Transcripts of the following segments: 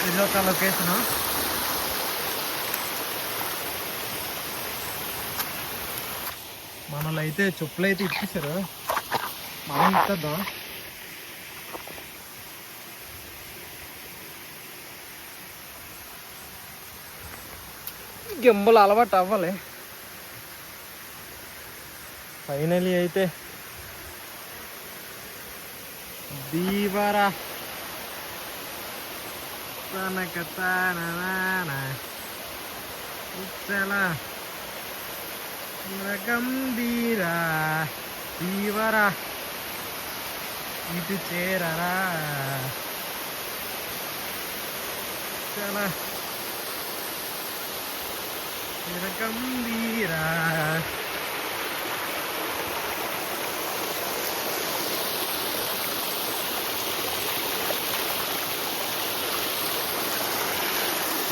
ఇది ఒక లొకేషను. మనలో అయితే చెప్పులు అయితే ఇచ్చేసారు, మనం ఇచ్చేద్దాం. గింబలు అలవాటు అవ్వాలి. ఫైనలీ అయితే దీవరా గంభీరా దీవరా ఇటు చేరరా చాలా గంభీరా.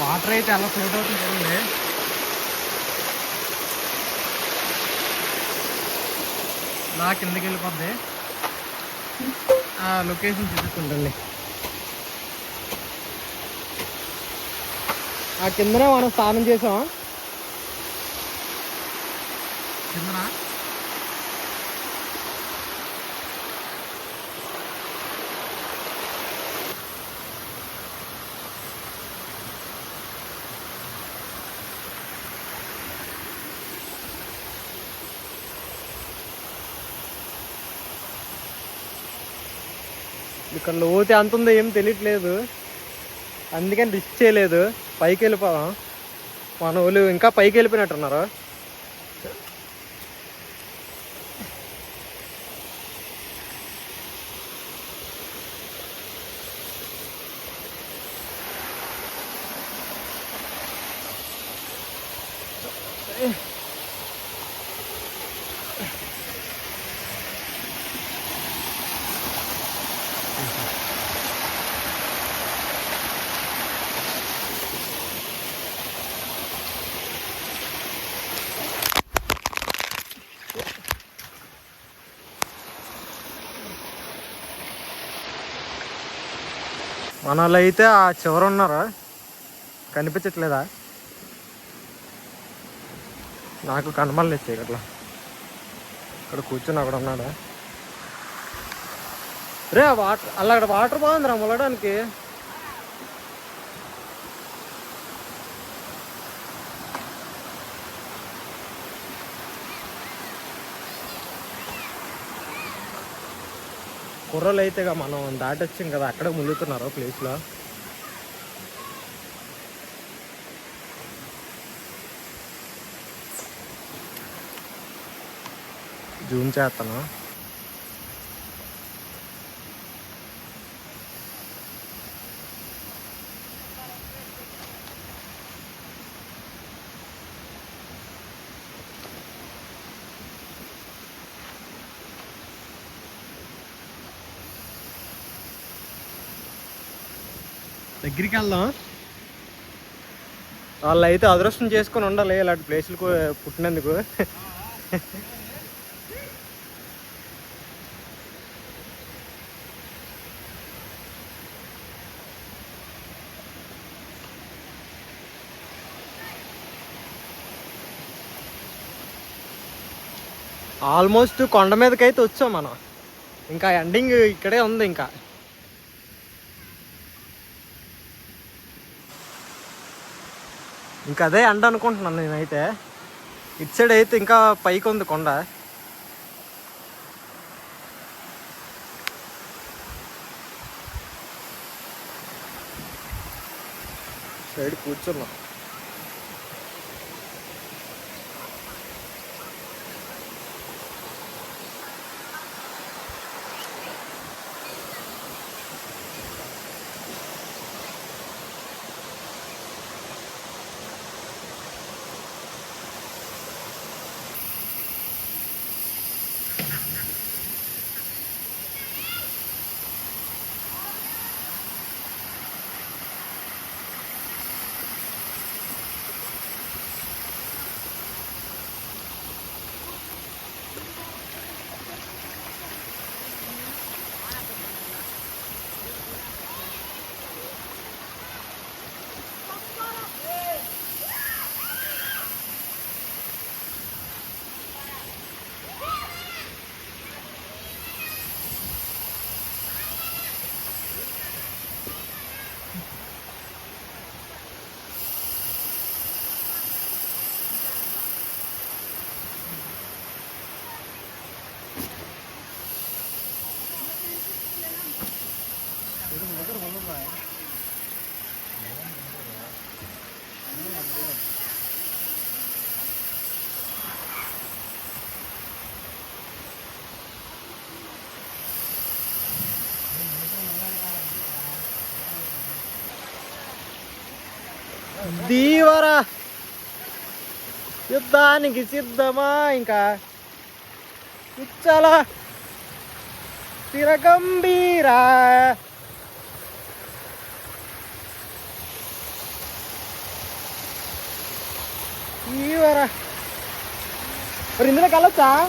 వాటర్ అయితే అలా ఫ్లోట్ అవుతుంది కదండి. ఇలా కిందకి వెళ్ళిపోద్ది. ఆ లొకేషన్ చూపిస్తుంటండి. ఆ కిందనే మనం స్నానం చేసాం. కిందన ఇక్కడ లోతు ఎంత ఉందో ఏం తెలియట్లేదు, అందుకని రిస్క్ చేయలేదు. పైకి వెళ్ళిపోదాం. మన వాళ్ళు ఇంకా పైకి వెళ్ళిపోయినట్టున్నారు. మన వాళ్ళు అయితే ఆ చివర ఉన్నారా, కనిపించట్లేదా? నాకు కనమలేదు అట్లా. ఇక్కడ కూర్చొని అక్కడ ఉన్నాడా రే? వాటర్ అలా అక్కడ వాటర్ బాగుందిరా మొలడానికి. కుర్రలు అయితే మనం దాటొచ్చాం కదా, అక్కడ ములుగుతున్నారు ప్లేస్లో. జూమ్ చేస్తాను. దగ్గరికి వెళ్దాం. వాళ్ళు అయితే అదృష్టం చేసుకొని ఉండాలి ఇలాంటి ప్లేసులకు పుట్టినందుకు. ఆల్మోస్ట్ కొండ మీదకైతే వచ్చాం మనం. ఇంకా ఎండింగ్ ఇక్కడే ఉంది. ఇంకా అదే ఎండ అనుకుంటున్నాను నేనైతే. ఇటు సైడ్ అయితే ఇంకా పైకి ఉంది కొండ. సైడ్ కూర్చున్నాం. దీవరా యుద్ధానికి సిద్ధమా ఇంకా ఉచ్చల తిరగంబీరా దీవరా మరి ఇందులో కలొచ్చా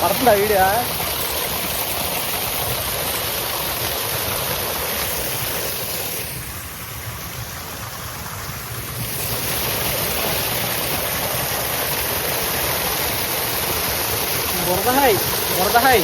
పడుతుందా వీడియో బురద హై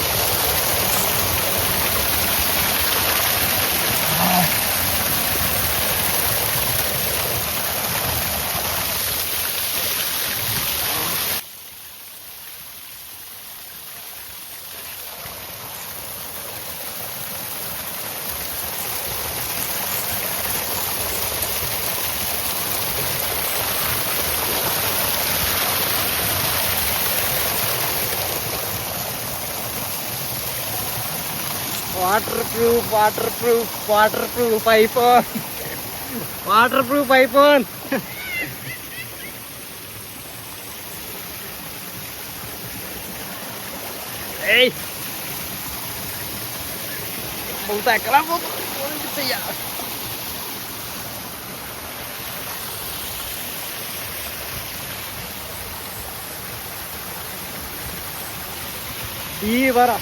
వాటర్ ప్రూఫ్ ఐఫోన్ ఏయ్ బహుశా ఎక్కడా పోతుంది ఈ వర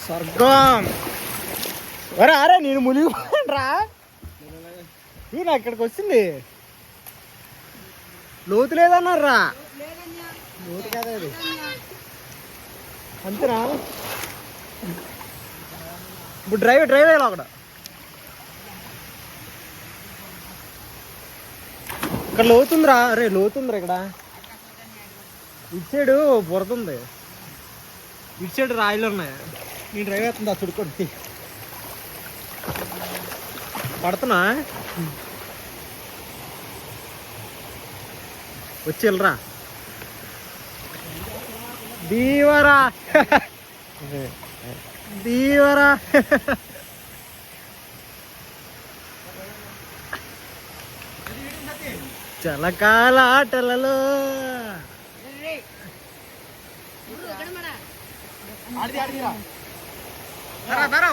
స్వర్గం వరా అరే నేను మునిగిపోయాను నేను అక్కడికి వచ్చింది లోతు లేదన్నారా లోతు కదా అది అంతేనా ఇప్పుడు డ్రైవ్ అయ్యాలి అక్కడ ఇక్కడ లోతుందిరా అరే లోతుందిరా ఇక్కడ ఇటు సైడు బురద ఉంది ఇటు సైడ్ రాయిలు ఉన్నాయి నేను డ్రైవ్ అవుతుందా చుడుకొట్టి పడుతున్నా వచ్చి వెళ్ళరా దీవరా చలకాల ఆటలలో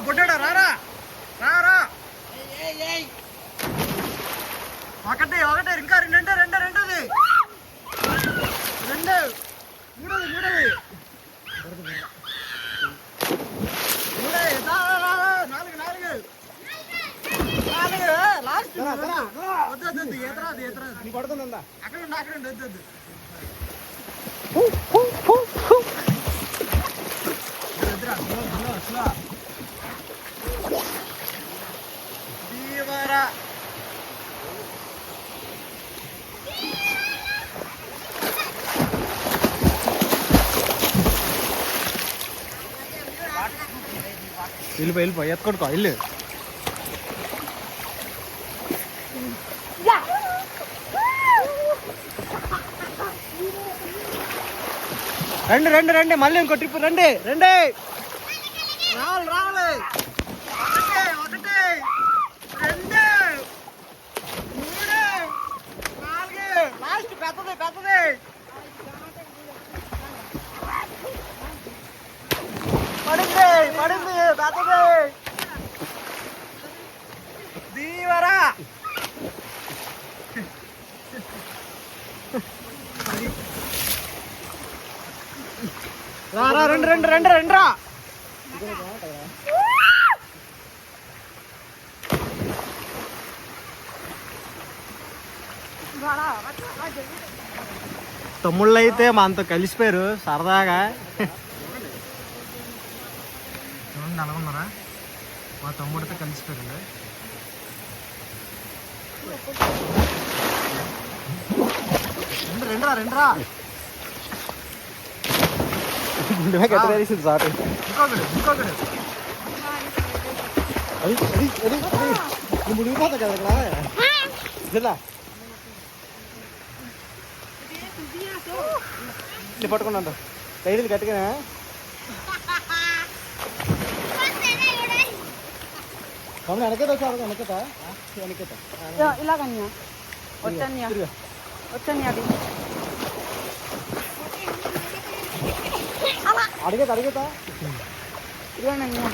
బొడ్డా రారా రారా ఒకటే ఇంకా రెండోది మూడోది లాస్ట్ వద్దు పడుతుందా అక్కడ వద్దు దీవరా వెళ్ళిపో ఎత్తుకొడుకో ఇల్లు రండి మళ్ళీ ఇంకో ట్రిప్ రండి రావాలి ఒకటి రెండు మూడు నాలుగు లాస్ట్ పెద్దది పడింది పెద్దది దీవరా రా రెండు రా తమ్ముళ్ళు అయితే మనతో కలిసిపోయారు సరదాగా. చూడండి అలా ఉన్నారా, మా తమ్ముడితో కలిసిపోయారు. రెండురా గట్టిగా సార్. ఇంకొకడు అది ముడిగిపోతా కదా ఇక్కడ పట్టుకున్నాడు ఖైదీలు గట్టిగా. వెనకేత వచ్చాడు, వెనకేత ఇలాగన్యా వచ్చాన్యా అది అడిగేత ఇలాగన్యా.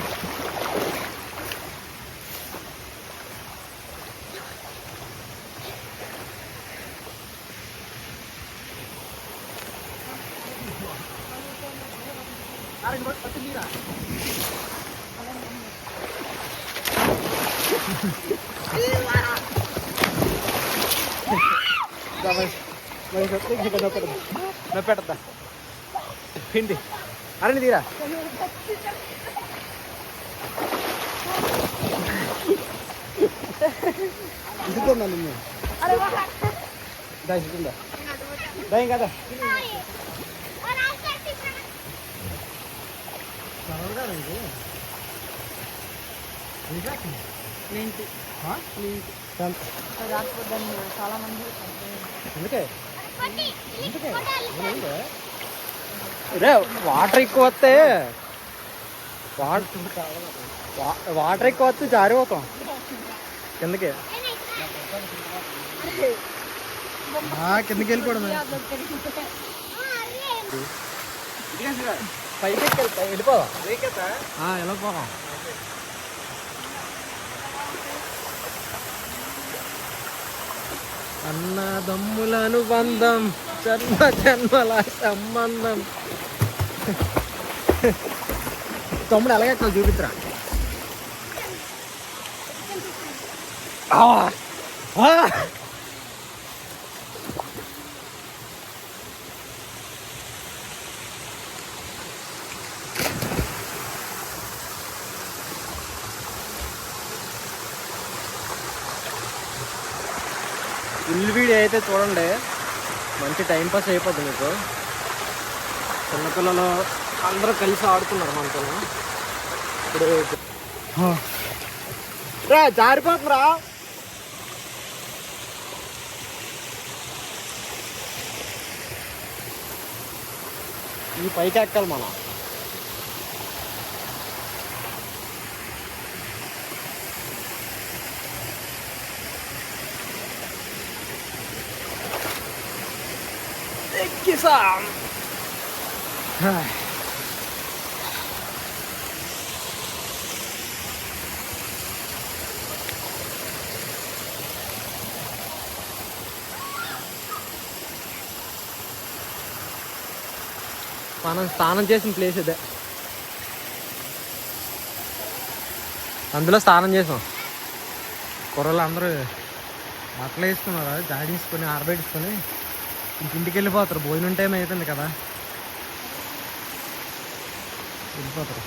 పెడతా పిండి అరే తీరా. ఇస్తుందా నిన్ను ఇస్తుందా దాయం కదా. చాలా మంది రే వాటర్ ఎక్కువ వస్తే జారిపోతాం కిందకి. కిందకి వెళ్ళిపోవడం పైకి వెళ్ళిపోదాం. వెళ్ళిపోదాం. అన్నదమ్ముల అనుబంధం జన్మల సంబంధం. తమ్ముడు అలాగే అక్కడ చూపిస్తురా. ఫుల్ వీడియో అయితే చూడండి, మంచి టైంపాస్ అయిపోద్ది మీకు. చిన్నపిల్లలు అందరూ కలిసి ఆడుతున్నారు మనతో. ఇప్పుడు రా జారిపోతుందిరా. ఈ పైకి ఎక్కాలి మనం. ఎక్కిసాం. మనం స్నానం చేసిన ప్లేస్ ఇదే. అందులో స్నానం చేసాం. కుర్రలు అందరూ బట్టలు వేసుకున్నారు, జాడి వేసుకొని ఆరబెట్టుకొని ఇంటికి వెళ్ళిపోతారు. భోజనం టైం అవుతుంది కదా, వెళ్ళిపోతారు.